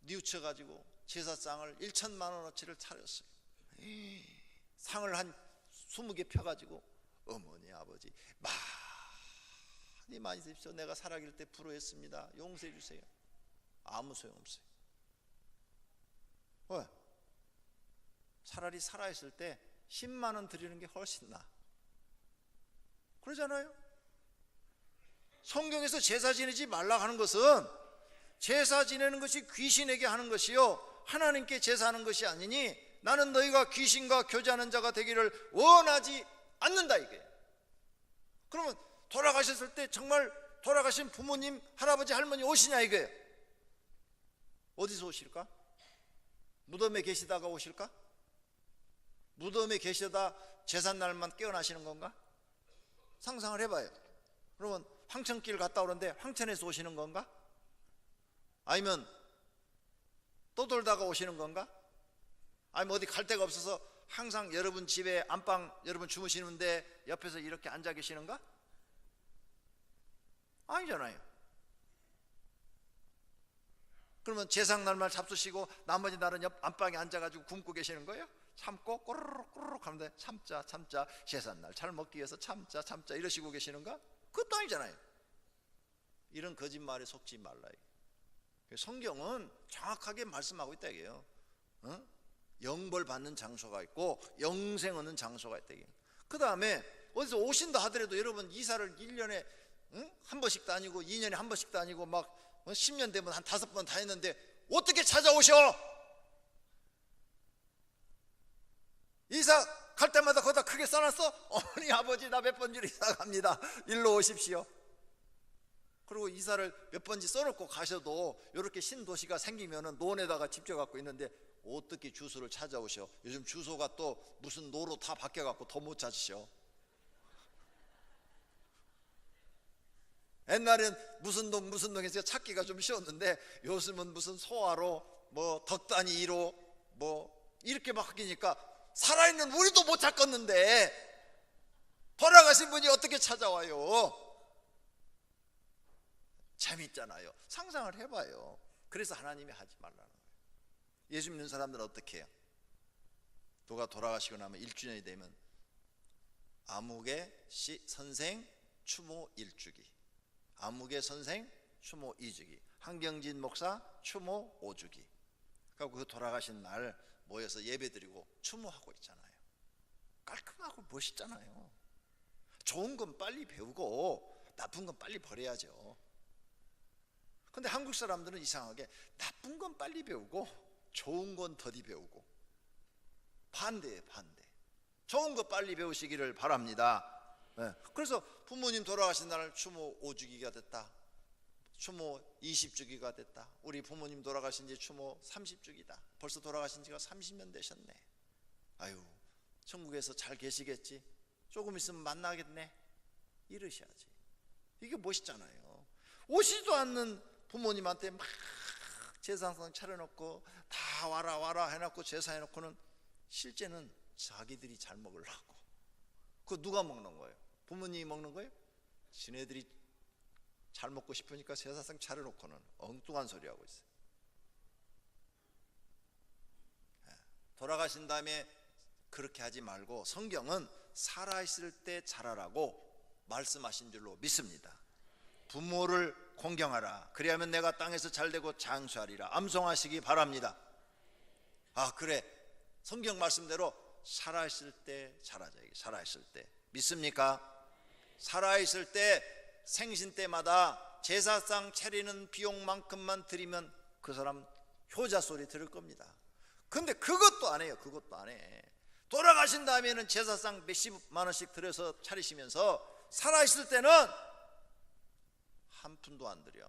뉘우쳐가지고 제사상을 1,000만 원어치를 차렸어요. 상을 한 20개 펴가지고 어머니 아버지 많이 드십시오. 내가 살아길 때 불효했습니다. 용서해 주세요. 아무 소용없어요. 왜? 차라리 살아있을 때 10만 원 드리는 게 훨씬 나아. 그러잖아요. 성경에서 제사 지내지 말라고 하는 것은 제사 지내는 것이 귀신에게 하는 것이요 하나님께 제사하는 것이 아니니 나는 너희가 귀신과 교제하는 자가 되기를 원하지 않는다 이게. 그러면 돌아가셨을 때 정말 돌아가신 부모님, 할아버지, 할머니 오시냐 이거예요. 어디서 오실까? 무덤에 계시다가 오실까? 무덤에 계시다 제삿날만 깨어나시는 건가? 상상을 해봐요. 그러면 황천길 갔다 오는데 황천에서 오시는 건가? 아니면 또 돌다가 오시는 건가? 아니면 어디 갈 데가 없어서 항상 여러분 집에 안방 여러분 주무시는데 옆에서 이렇게 앉아 계시는가? 아니잖아요. 그러면 제상날만 잡수시고 나머지 날은 옆 안방에 앉아가지고 굶고 계시는 거예요? 참고 꼬르륵 하는데 참자 제삿날 잘 먹기 위해서 참자 이러시고 계시는가? 그것도 아니잖아요. 이런 거짓말에 속지 말라. 성경은 정확하게 말씀하고 있다 이게요. 영벌 받는 장소가 있고 영생 얻는 장소가 있다 이게. 그 다음에 어디서 오신다 하더라도 여러분 이사를 1년에 한 번씩 다니고 2년에 한 번씩 다니고 막 10년 되면 한 5번 다녔는데 어떻게 찾아오셔? 이사 갈 때마다 거기다 크게 써놨어? 어머니 아버지 나 몇 번째 이사 갑니다. 일로 오십시오. 그리고 이사를 몇 번째 써놓고 가셔도 이렇게 신도시가 생기면은 논에다가 집 지어갖고 있는데 어떻게 주소를 찾아오셔? 요즘 주소가 또 무슨 노로 다 바뀌어갖고 더 못 찾으셔. 옛날엔 무슨 동에서 찾기가 좀 쉬웠는데 요즘은 무슨 소화로 뭐 덕단위 1호 뭐 이렇게 막 바뀌니까 살아있는 우리도 못 찾겠는데 돌아가신 분이 어떻게 찾아와요? 재밌잖아요. 상상을 해봐요. 그래서 하나님이 하지 말라는 거예요. 예수 믿는 사람들은 어떻게 해요? 누가 돌아가시고 나면 1주년이 되면 아무개 선생 추모 1주기, 아무개 선생 추모 2주기, 한경진 목사 추모 5주기. 그리고 그 돌아가신 날 모여서 예배드리고 추모하고 있잖아요. 깔끔하고 멋있잖아요. 좋은 건 빨리 배우고 나쁜 건 빨리 버려야죠. 근데 한국 사람들은 이상하게 나쁜 건 빨리 배우고 좋은 건 더디 배우고 반대예요, 반대. 좋은 거 빨리 배우시기를 바랍니다. 네. 그래서 부모님 돌아가신 날 추모 5주기가 됐다, 추모 20주기가 됐다, 우리 부모님 돌아가신 지 추모 30주기다. 벌써 돌아가신 지가 30년 되셨네. 아유, 천국에서 잘 계시겠지, 조금 있으면 만나겠네, 이러셔야지. 이게 멋있잖아요. 오시지도 않는 부모님한테 막 제사상 차려놓고 다 와라 와라 해놓고 제사해놓고는 실제는 자기들이 잘 먹으려고. 그거 누가 먹는 거예요? 부모님이 먹는 거예요? 지네들이 잘 먹고 싶으니까 제사상 차려놓고는 엉뚱한 소리 하고 있어요. 돌아가신 다음에 그렇게 하지 말고 성경은 살아있을 때 잘하라고 말씀하신 줄로 믿습니다. 부모를 공경하라, 그리하면 내가 땅에서 잘되고 장수하리라 암송하시기 바랍니다. 아, 그래, 성경 말씀대로 살아있을 때 잘하자. 살아있을 때 믿습니까? 살아있을 때 생신 때마다 제사상 차리는 비용만큼만 드리면 그 사람 효자 소리 들을 겁니다. 근데 그것도 안 해요. 그것도 안 해. 돌아가신 다음에는 제사상 몇십만 원씩 들여서 차리시면서 살아있을 때는 한 푼도 안 드려.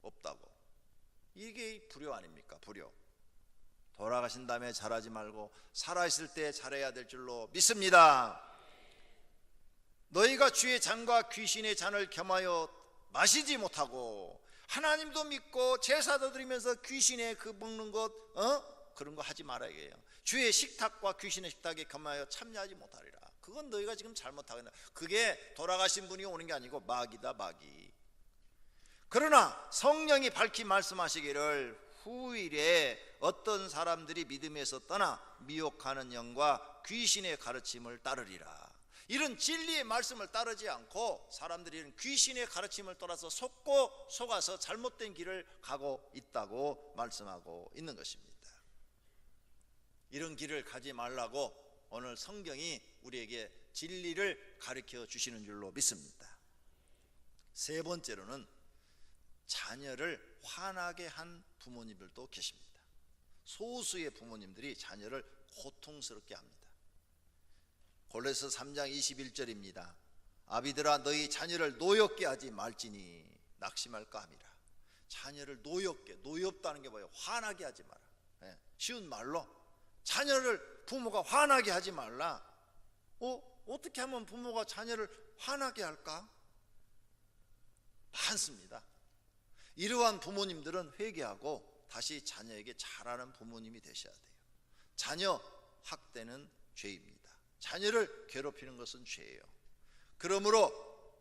없다고. 이게 불효 아닙니까? 불효. 돌아가신 다음에 잘하지 말고 살아있을 때 잘해야 될 줄로 믿습니다. 너희가 주의 잔과 귀신의 잔을 겸하여 마시지 못하고 하나님도 믿고 제사도 드리면서 귀신의 그 먹는 것 그런 거 하지 말아야 해요. 주의 식탁과 귀신의 식탁에 겸하여 참여하지 못하리라. 그건 너희가 지금 잘못하고 있다. 그게 돌아가신 분이 오는 게 아니고 마귀다, 마귀. 그러나 성령이 밝히 말씀하시기를 후일에 어떤 사람들이 믿음에서 떠나 미혹하는 영과 귀신의 가르침을 따르리라. 이런 진리의 말씀을 따르지 않고 사람들이 이런 귀신의 가르침을 따라서 속아서 잘못된 길을 가고 있다고 말씀하고 있는 것입니다. 이런 길을 가지 말라고 오늘 성경이 우리에게 진리를 가르쳐 주시는 줄로 믿습니다. 세 번째로는 자녀를 화나게 한 부모님들도 계십니다. 소수의 부모님들이 자녀를 고통스럽게 합니다. 골로새 3장 21절입니다. 아비들아 너희 자녀를 노엽게 하지 말지니 낙심할까 함이라. 자녀를 노엽다는 게 뭐예요? 화나게 하지 마라. 쉬운 말로 자녀를 부모가 화나게 하지 말라. 어떻게 하면 부모가 자녀를 화나게 할까? 많습니다. 이러한 부모님들은 회개하고 다시 자녀에게 잘하는 부모님이 되셔야 돼요. 자녀 학대는 죄입니다. 자녀를 괴롭히는 것은 죄예요. 그러므로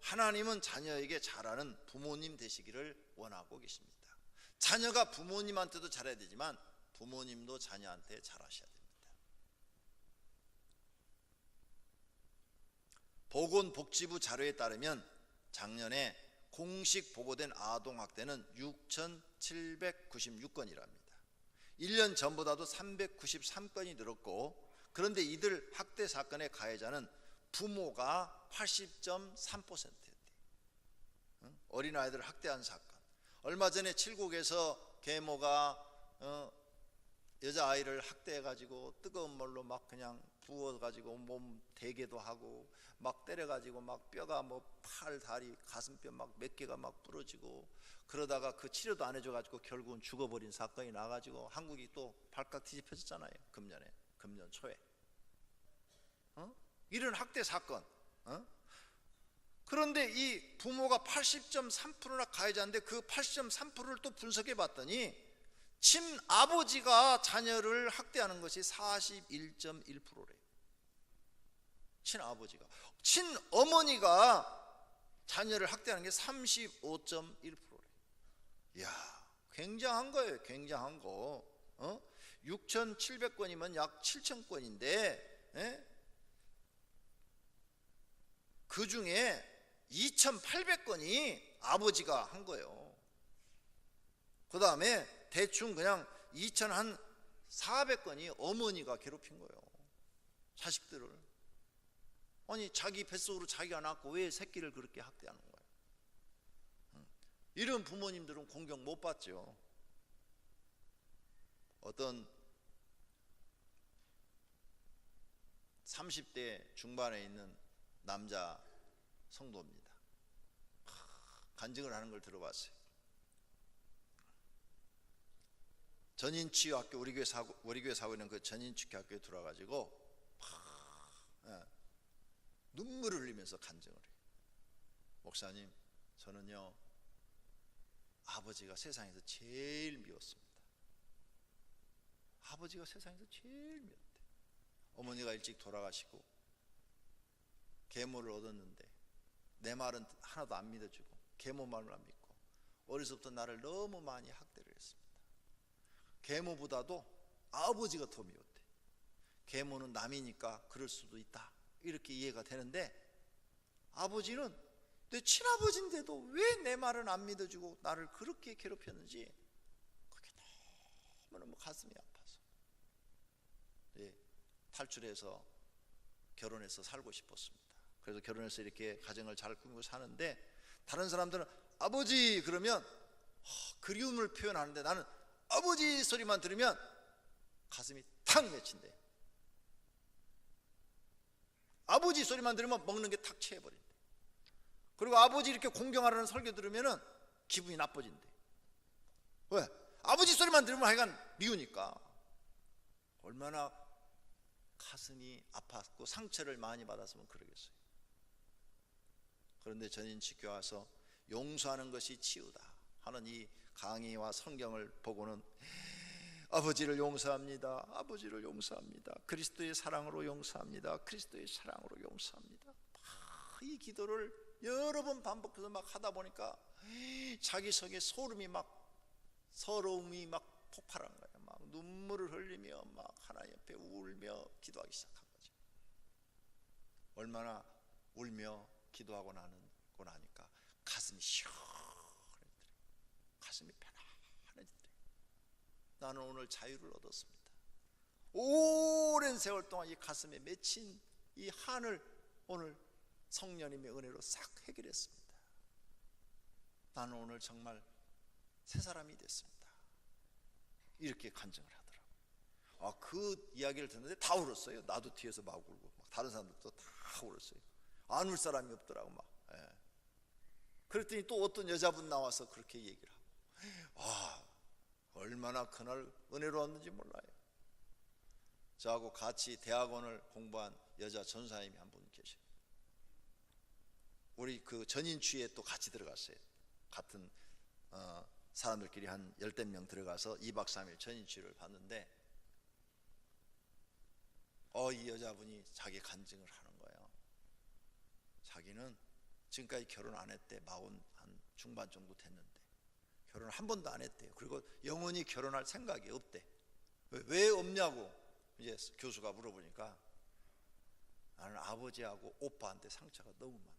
하나님은 자녀에게 잘하는 부모님 되시기를 원하고 계십니다. 자녀가 부모님한테도 잘해야 되지만 부모님도 자녀한테 잘하셔야 됩니다. 보건복지부 자료에 따르면 작년에 공식 보고된 아동학대는 6,796건이랍니다. 1년 전보다도 393건이 늘었고, 그런데 이들 학대 사건의 가해자는 부모가 80.3%였대요. 어린아이들을 학대한 사건. 얼마 전에 칠곡에서 계모가 여자아이를 학대해가지고 뜨거운 물로 막 그냥 부어가지고 몸 대게도 하고 막 때려가지고 막 뼈가 팔, 다리, 가슴뼈 막 몇 개가 막 부러지고 그러다가 그 치료도 안 해줘가지고 결국은 죽어버린 사건이 나가지고 한국이 또 발칵 뒤집혀졌잖아요. 금년 초에. 이런 학대 사건. 그런데 이 부모가 80.3%나 가해자인데 그 80.3%를 또 분석해 봤더니 친아버지가 자녀를 학대하는 것이 41.1%래요. 친아버지가. 친어머니가 자녀를 학대하는 게 35.1%래요. 이야, 굉장한 거예요. 굉장한 거. 6,700건이면 약 7,000건인데, 예? 그 중에 2,800건이 아버지가 한 거예요. 그 다음에 대충 그냥 2,400건이 어머니가 괴롭힌 거예요. 자식들을. 아니, 자기 뱃속으로 자기가 낳고 왜 새끼를 그렇게 학대하는 거예요? 이런 부모님들은 공경 못 받죠. 어떤 30대 중반에 있는 남자 성도입니다. 간증을 하는 걸 들어봤어요. 전인치유학교, 우리 교회 사고 있는 그 전인치유학교에 들어와가지고 눈물을 흘리면서 간증을 해요. 목사님, 저는요 아버지가 세상에서 제일 미웠습니다. 아버지가 세상에서 제일 미웠대. 어머니가 일찍 돌아가시고 계모를 얻었는데 내 말은 하나도 안 믿어주고 계모 말을 안 믿고 어려서부터 나를 너무 많이 학대를 했습니다. 계모보다도 아버지가 더 미웠대. 계모는 남이니까 그럴 수도 있다, 이렇게 이해가 되는데, 아버지는 내 친아버지인데도 왜 내 말은 안 믿어주고 나를 그렇게 괴롭혔는지 그게 너무너무 가슴이 아파서, 예, 탈출해서 결혼해서 살고 싶었습니다. 그래서 결혼해서 이렇게 가정을 잘 꾸미고 사는데, 다른 사람들은 아버지 그러면 그리움을 표현하는데, 나는 아버지 소리만 들으면 가슴이 탁 맺힌대. 아버지 소리만 들으면 먹는 게 탁 채해버린대. 그리고 아버지 이렇게 공경하라는 설교 들으면 기분이 나빠진대. 왜? 아버지 소리만 들으면 하여간 미우니까. 얼마나 가슴이 아팠고 상처를 많이 받았으면 그러겠어요. 그런데 전인치교회 와서 용서하는 것이 치유다 하는 이 강의와 성경을 보고는 아버지를 용서합니다. 아버지를 용서합니다. 그리스도의 사랑으로 용서합니다. 그리스도의 사랑으로 용서합니다. 이 기도를 여러 번 반복해서 막 하다 보니까 자기 속에 소름이 막, 서러움이 막 폭발한 거예요. 막 눈물을 흘리며 막 하나님 앞에 울며 기도하기 시작한 거죠. 얼마나 울며 기도하고 나니까 가슴이 시원해지더래요. 가슴이 편안해지더래요. 나는 오늘 자유를 얻었습니다. 오랜 세월 동안 이 가슴에 맺힌 이 한을 오늘 성령님의 은혜로 싹 해결했습니다. 나는 오늘 정말 새 사람이 됐습니다. 이렇게 간증을 하더라고요. 그 이야기를 듣는데 다 울었어요. 나도 뒤에서 막 울고, 막 다른 사람들도 다 울었어요. 안 울 사람이 없더라고 막. 예. 그랬더니 또 어떤 여자분 나와서 그렇게 얘기를 하고, 얼마나 그날 은혜로웠는지 몰라요. 저하고 같이 대학원을 공부한 여자 전사님이 한 분 계셔요. 우리 그 전인취에 또 같이 들어갔어요. 같은 사람들끼리 한 10명 들어가서 2박 3일 전인취를 봤는데, 이 여자분이 자기 간증을 하는 거예요. 자기는 지금까지 결혼 안 했대. 40 한 중반 정도 됐는데 결혼을 한 번도 안 했대요. 그리고 영원히 결혼할 생각이 없대. 왜 없냐고 이제 교수가 물어보니까, 나는 아버지하고 오빠한테 상처가 너무 많대.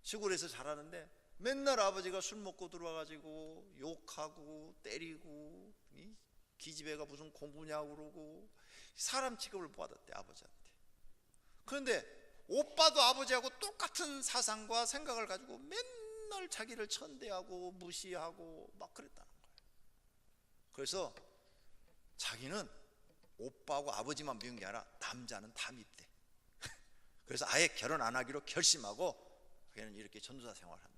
시골에서 자라는데 맨날 아버지가 술 먹고 들어와가지고 욕하고 때리고, 기집애가 무슨 공부냐고 그러고 사람 취급을 못 받았대, 아버지한테. 그런데 오빠도 아버지하고 똑같은 사상과 생각을 가지고 맨날 자기를 천대하고 무시하고 막 그랬다는 거예요. 그래서 자기는 오빠하고 아버지만 미운 게 아니라 남자는 다 밉대. 그래서 아예 결혼 안 하기로 결심하고 걔는 이렇게 전도사 생활을 한대.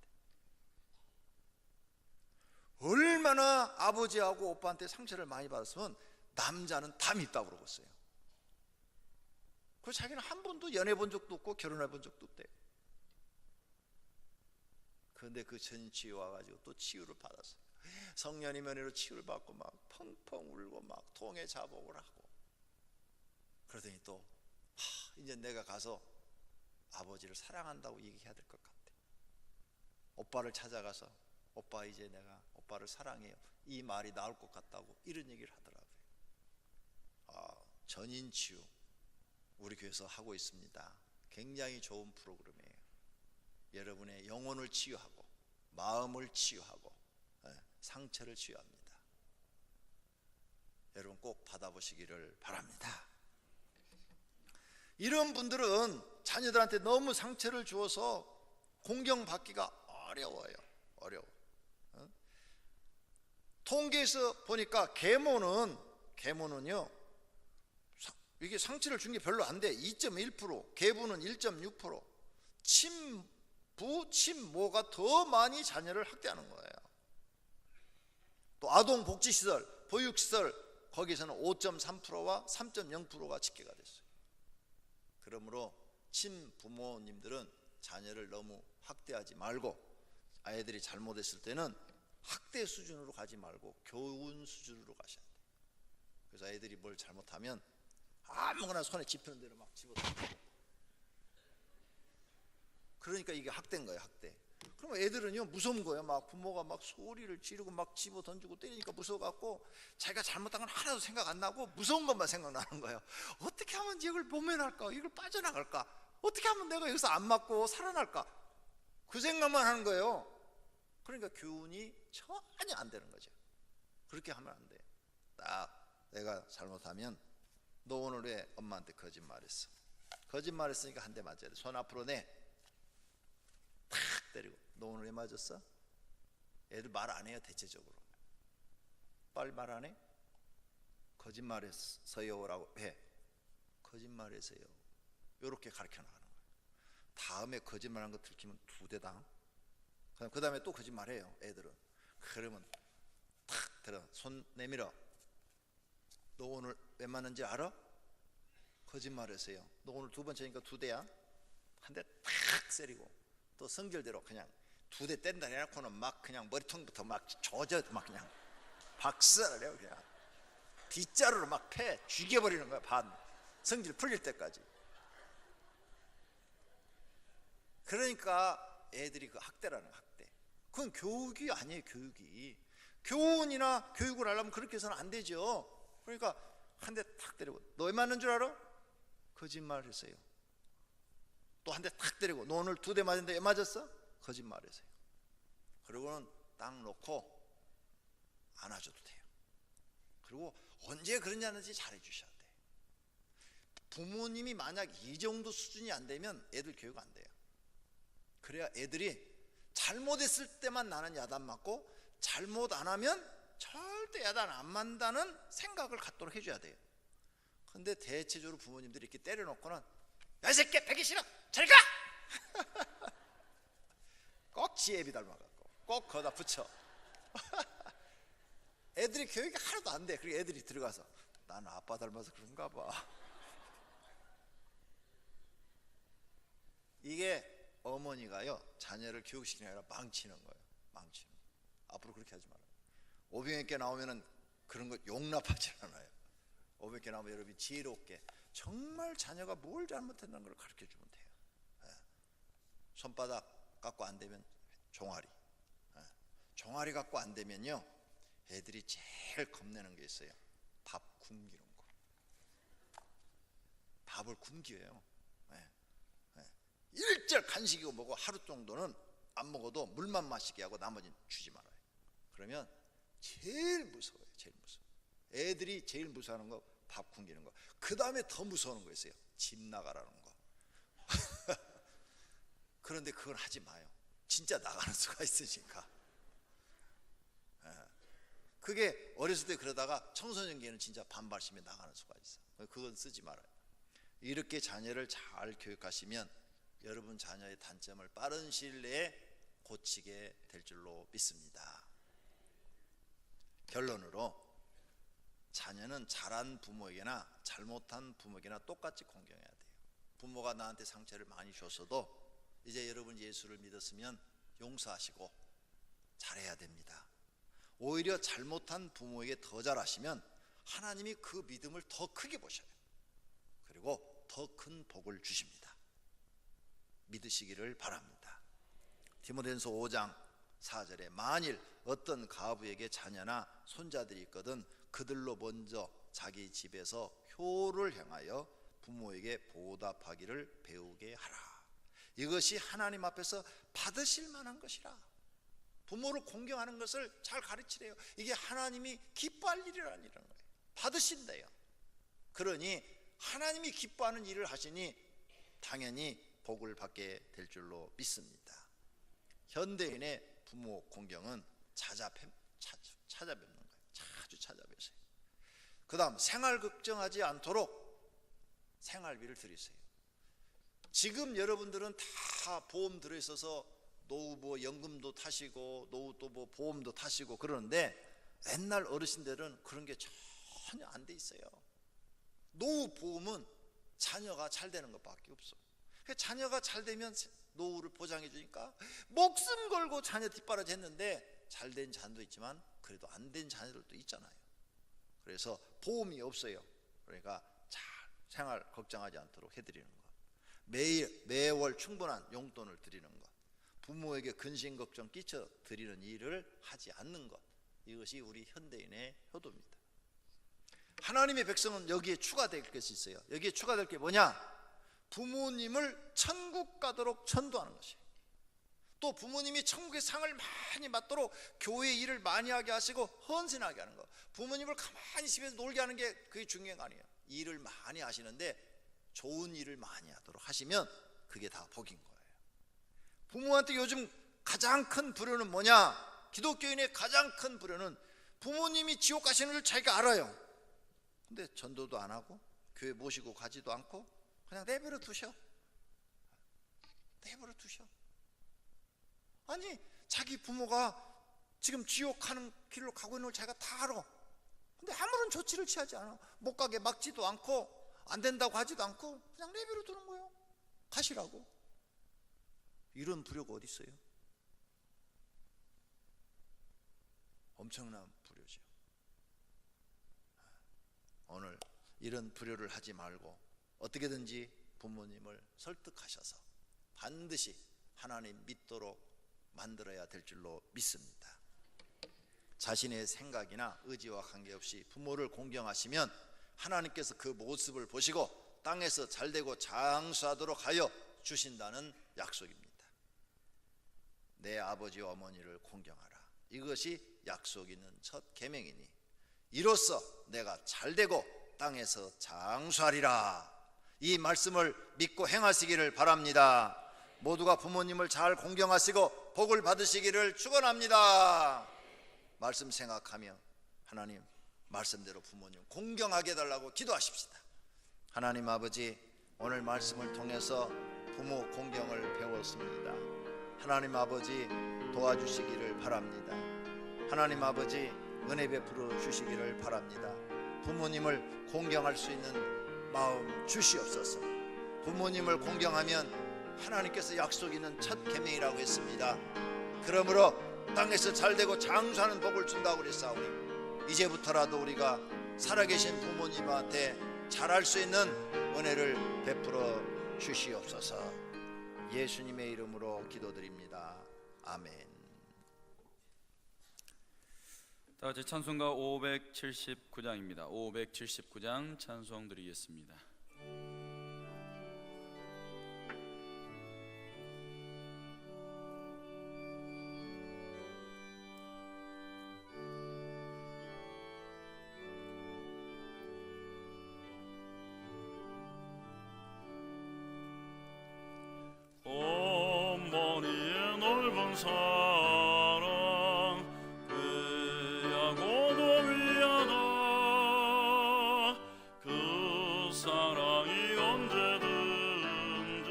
얼마나 아버지하고 오빠한테 상처를 많이 받았으면 남자는 다 밉다고 그러고 있어요. 그래서 자기는 한 번도 연애 본 적도 없고 결혼해 본 적도 없대요. 그런데 그 전치유 와가지고 또 치유를 받았어요. 성령님의 은혜로 치유를 받고 막 펑펑 울고 막 통해 자복을 하고, 그러더니 또 이제 내가 가서 아버지를 사랑한다고 얘기해야 될 것 같아. 오빠를 찾아가서, 오빠 이제 내가 아빠를 사랑해요. 이 말이 나올 것 같다고 이런 얘기를 하더라고요. 전인치유 우리 교회에서 하고 있습니다. 굉장히 좋은 프로그램이에요. 여러분의 영혼을 치유하고 마음을 치유하고 상처를 치유합니다. 여러분 꼭 받아보시기를 바랍니다. 이런 분들은 자녀들한테 너무 상처를 주어서 공경받기가 어려워요. 통계에서 보니까 계모는요 이게 상처를 준 게 별로 안 돼. 2.1%, 계부는 1.6%. 친부, 친모가 더 많이 자녀를 학대하는 거예요. 또 아동복지시설, 보육시설 거기서는 5.3%와 3.0%가 집계가 됐어요. 그러므로 친부모님들은 자녀를 너무 학대하지 말고, 아이들이 잘못했을 때는 학대 수준으로 가지 말고 교훈 수준으로 가셔야 돼요. 그래서 아이들이 뭘 잘못하면 아무거나 손에 집히는 대로 막 집어던지고, 그러니까 이게 학대인 거예요. 학대. 그러면 애들은요 무서운 거예요. 막 부모가 막 소리를 지르고 막 집어던지고 때리니까 무서워갖고 자기가 잘못한 건 하나도 생각 안 나고 무서운 것만 생각나는 거예요. 어떻게 하면 이걸 모면할까, 이걸 빠져나갈까, 어떻게 하면 내가 여기서 안 맞고 살아날까, 그 생각만 하는 거예요. 그러니까 교훈이 전혀 안 되는 거죠. 그렇게 하면 안 돼. 딱 내가 잘못하면 너 오늘 왜 엄마한테 거짓말했어? 거짓말했으니까 한 대 맞아야 돼. 손 앞으로 내. 탁 때리고. 너 오늘 왜 맞았어? 애들 말 안 해요. 대체적으로 빨리 말 안 해? 거짓말했어요라고 해. 거짓말했어요. 이렇게 가르쳐 나가는 거예요. 다음에 거짓말한 거 들키면 2대당. 그 다음에 또 거짓말해요. 애들은. 그러면 탁 들어. 손 내밀어. 너 오늘 왜 맞는지 알아? 거짓말했어요. 너 오늘 2번째니까 2대야. 한 대 탁 때리고, 또 성질대로 그냥 2대 뗀다 해놓고는 막 그냥 머리통부터 막 조져, 막 그냥 박살을 내요. 그냥 빗자루로 막 패 죽여버리는 거야. 반 성질 풀릴 때까지. 그러니까 애들이 그 학대라는 학대. 그건 교육이 아니에요. 교훈이나 교육을 하려면 그렇게 해서는 안 되죠. 그러니까 한 대 탁 때리고, 너 왜 맞는 줄 알아? 거짓말했어요. 또 한 대 탁 때리고, 너 오늘 2대 맞았는데 왜 맞았어? 거짓말했어요. 그리고는 딱 놓고 안아줘도 돼요. 그리고 언제 그러냐는지 잘해 주셔야 돼요. 부모님이 만약 이 정도 수준이 안 되면 애들 교육 안 돼요. 그래야 애들이 잘못했을 때만 나는 야단 맞고, 잘못 안 하면 절대 야단 안 맞는다는 생각을 갖도록 해줘야 돼요. 근데 대체적으로 부모님들이 이렇게 때려놓고는 야 이 새끼 배기 싫어 잘 가! 꼭 지혜비 닮아갖고 꼭 거기다 붙여. 애들이 교육이 하나도 안 돼. 그리고 애들이 들어가서 나는 아빠 닮아서 그런가 봐. 이게 어머니가요 자녀를 교육시키는 게 아니라 망치는 거예요. 망치는 거예요. 앞으로 그렇게 하지 말아요. 오병이께 나오면은 그런 거 용납하지 않아요. 오병이께 나오면 여러분이 지혜롭게 정말 자녀가 뭘 잘못했다는 걸 가르쳐 주면 돼요. 손바닥 갖고 안 되면 종아리. 종아리 갖고 안 되면요 애들이 제일 겁내는 게 있어요. 밥 굶기는 거. 밥을 굶겨요. 일절 간식이고 뭐고 하루 정도는 안 먹어도 물만 마시게 하고 나머지는 주지 말아요. 그러면 제일 무서워요. 제일 무서워. 애들이 제일 무서워하는 거 밥 굶기는 거. 그 다음에 더 무서운 거 있어요. 집 나가라는 거. 그런데 그걸 하지 마요. 진짜 나가는 수가 있으니까. 그게 어렸을 때 그러다가 청소년기에는 진짜 반발심에 나가는 수가 있어. 그건 쓰지 말아요. 이렇게 자녀를 잘 교육하시면 여러분 자녀의 단점을 빠른 시일 내에 고치게 될 줄로 믿습니다. 결론으로 자녀는 잘한 부모에게나 잘못한 부모에게나 똑같이 공경해야 돼요. 부모가 나한테 상처를 많이 줬어도 이제 여러분 예수를 믿었으면 용서하시고 잘해야 됩니다. 오히려 잘못한 부모에게 더 잘하시면 하나님이 그 믿음을 더 크게 보셔요. 그리고 더 큰 복을 주십니다. 믿으시기를 바랍니다. 디모데전서 5장 4절에 만일 어떤 가부에게 자녀나 손자들이 있거든 그들로 먼저 자기 집에서 효를 행하여 부모에게 보답하기를 배우게 하라. 이것이 하나님 앞에서 받으실 만한 것이라. 부모를 공경하는 것을 잘 가르치래요. 이게 하나님이 기뻐할 일이라는 거예요. 받으신대요. 그러니 하나님이 기뻐하는 일을 하시니 당연히 복을 받게 될 줄로 믿습니다. 현대인의 부모 공경은 찾아뵙는 거예요. 자주 찾아뵈세요. 그 다음 생활 걱정하지 않도록 생활비를 드리세요. 지금 여러분들은 다 보험 들어있어서 노후 연금도 타시고 노후 또 보험도 타시고 그러는데 옛날 어르신들은 그런 게 전혀 안 돼 있어요. 노후 보험은 자녀가 잘 되는 것밖에 없어. 자녀가 잘 되면 노후를 보장해 주니까 목숨 걸고 자녀 뒷바라지 했는데 잘 된 자녀도 있지만 그래도 안 된 자녀들도 있잖아요. 그래서 보험이 없어요. 그러니까 잘 생활 걱정하지 않도록 해드리는 것, 매월 충분한 용돈을 드리는 것, 부모에게 근심 걱정 끼쳐 드리는 일을 하지 않는 것, 이것이 우리 현대인의 효도입니다. 하나님의 백성은 여기에 추가될 것이 있어요. 여기에 추가될 게 뭐냐? 부모님을 천국 가도록 전도하는 것이에요. 또 부모님이 천국의 상을 많이 받도록 교회 일을 많이 하게 하시고 헌신하게 하는 것. 부모님을 가만히 집에서 놀게 하는 게 그게 중요한 거 아니에요. 일을 많이 하시는데 좋은 일을 많이 하도록 하시면 그게 다 복인 거예요. 부모한테 요즘 가장 큰 불효는 뭐냐? 기독교인의 가장 큰 불효는 부모님이 지옥 가시는 줄 자기가 알아요. 근데 전도도 안 하고 교회 모시고 가지도 않고 그냥 내버려 두셔. 아니 자기 부모가 지금 지옥 가는 길로 가고 있는 걸 자기가 다 알아. 근데 아무런 조치를 취하지 않아. 못 가게 막지도 않고 안 된다고 하지도 않고 그냥 내버려 두는 거예요. 가시라고. 이런 불효가 어디 있어요? 엄청난 불효죠. 오늘 이런 불효를 하지 말고 어떻게든지 부모님을 설득하셔서 반드시 하나님 믿도록 만들어야 될 줄로 믿습니다. 자신의 생각이나 의지와 관계없이 부모를 공경하시면 하나님께서 그 모습을 보시고 땅에서 잘되고 장수하도록 하여 주신다는 약속입니다. 내 아버지와 어머니를 공경하라. 이것이 약속 있는 첫 계명이니 이로써 내가 잘되고 땅에서 장수하리라. 이 말씀을 믿고 행하시기를 바랍니다. 모두가 부모님을 잘 공경하시고 복을 받으시기를 축원합니다. 말씀 생각하며 하나님 말씀대로 부모님 공경하게 해달라고 기도하십시다. 하나님 아버지, 오늘 말씀을 통해서 부모 공경을 배웠습니다. 하나님 아버지 도와주시기를 바랍니다. 하나님 아버지 은혜 베풀어 주시기를 바랍니다. 부모님을 공경할 수 있는 마음 주시옵소서. 부모님을 공경하면 하나님께서 약속 있는 첫 계명이라고 했습니다. 그러므로 땅에서 잘되고 장수하는 복을 준다고 그랬사오니 이제부터라도 우리가 살아계신 부모님한테 잘할 수 있는 은혜를 베풀어 주시옵소서. 예수님의 이름으로 기도드립니다. 아멘. 다 같이 찬송가 579장입니다. 579장 찬송 드리겠습니다. 어머니의 넓은 사랑 귀하고도 위하다. 그 사랑이 언제든지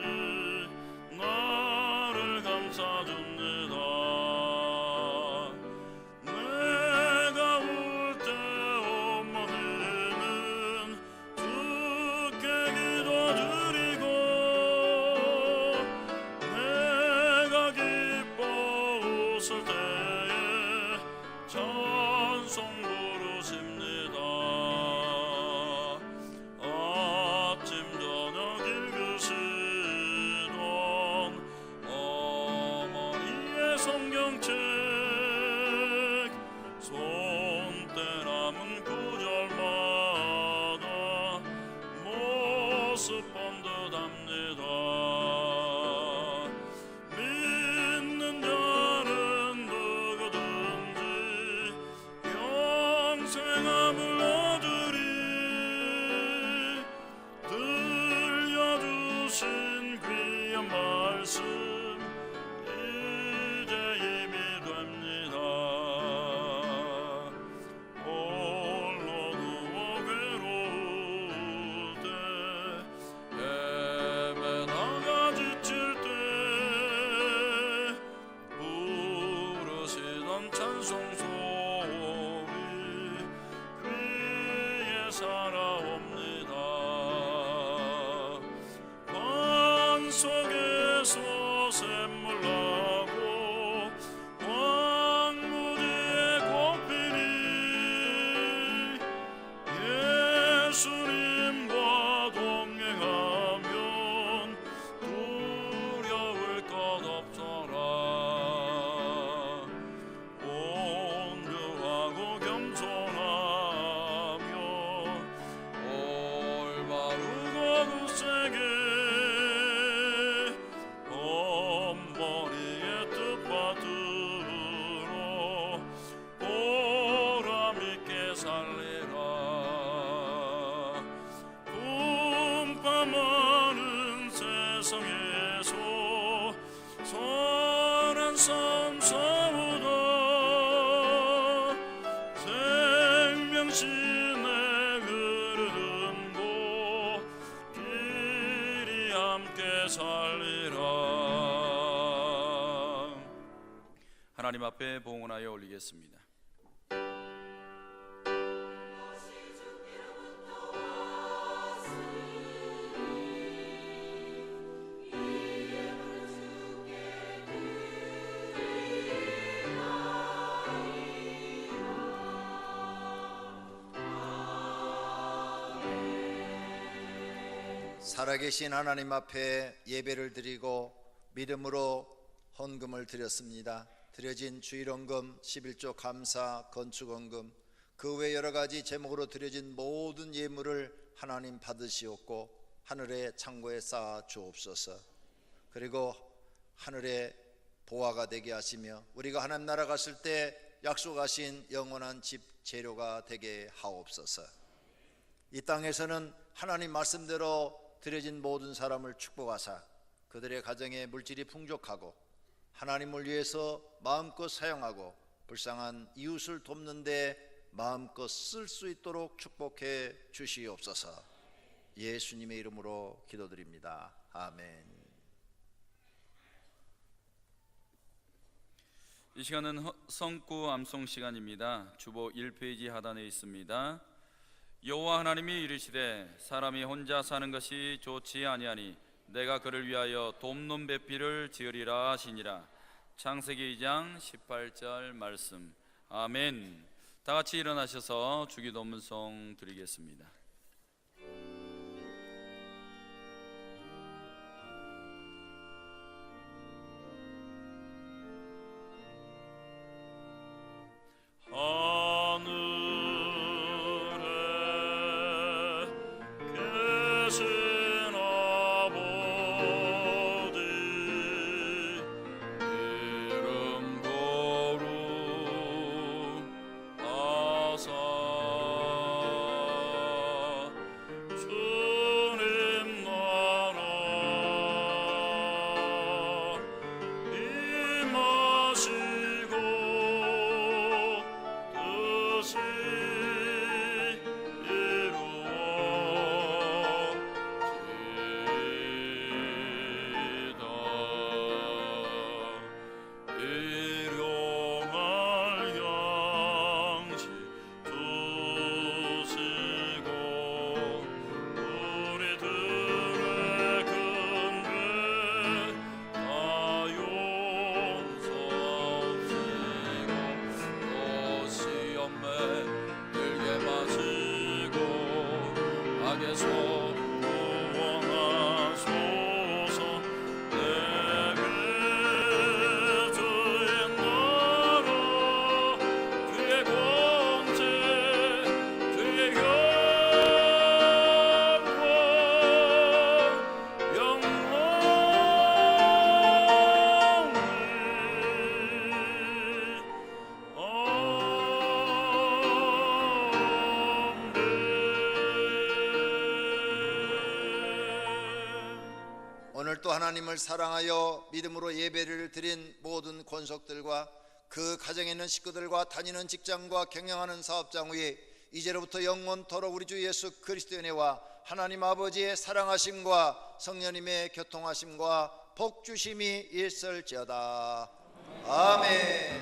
나를 감싸줍니다. 내가 울 때 어머니는 주께 기도드리고 내가 기뻐 수번도 답니다. 믿는 자는 누구든지 영생함을 얻으리. 들려주신 귀한 말씀 이제 힘이 됩니다. 홀로 누워 괴로울 때 헤매다가 지칠 때 부르시던 찬송 소리 귀에 살아옵니다. 관 속에서 샘물 나고 황무지에 꽃피니 예수님과 동행하면 두려울 것 없더라. 온유하고 겸손하며 올바르고 굳세게 엄머리에 뜻받들어 보람있게 살리라. 분파많은 세상에서 선한 삶 싸우다 생명신에 흐르는 곳 길이 함께 살리라. 하나님 앞에 봉헌하여 올리겠습니다. 살아계신 하나님 앞에 예배를 드리고 믿음으로 헌금을 드렸습니다. 드려진 주일헌금, 11조 감사, 건축헌금, 그 외 여러 가지 제목으로 드려진 모든 예물을 하나님 받으시옵고 하늘의 창고에 쌓아 주옵소서. 그리고 하늘의 보화가 되게 하시며 우리가 하나님 나라 갔을 때 약속하신 영원한 집 재료가 되게 하옵소서. 이 땅에서는 하나님 말씀대로 드려진 모든 사람을 축복하사 그들의 가정에 물질이 풍족하고 하나님을 위해서 마음껏 사용하고 불쌍한 이웃을 돕는 데 마음껏 쓸 수 있도록 축복해 주시옵소서. 예수님의 이름으로 기도드립니다. 아멘. 이 시간은 성구 암송 시간입니다. 주보 1페이지 하단에 있습니다. 여호와 하나님이 이르시되 사람이 혼자 사는 것이 좋지 아니하니 내가 그를 위하여 돕는 배필을 지으리라 하시니라. 창세기 2장 18절 말씀. 아멘. 다 같이 일어나셔서 주기도문송 드리겠습니다. 오늘 또 하나님을 사랑하여 믿음으로 예배를 드린 모든 권속들과 그 가정에 있는 식구들과 다니는 직장과 경영하는 사업장 위에 이제로부터 영원토록 우리 주 예수 그리스도의 은혜와 하나님 아버지의 사랑하심과 성령님의 교통하심과 복주심이 있을지어다. 아멘.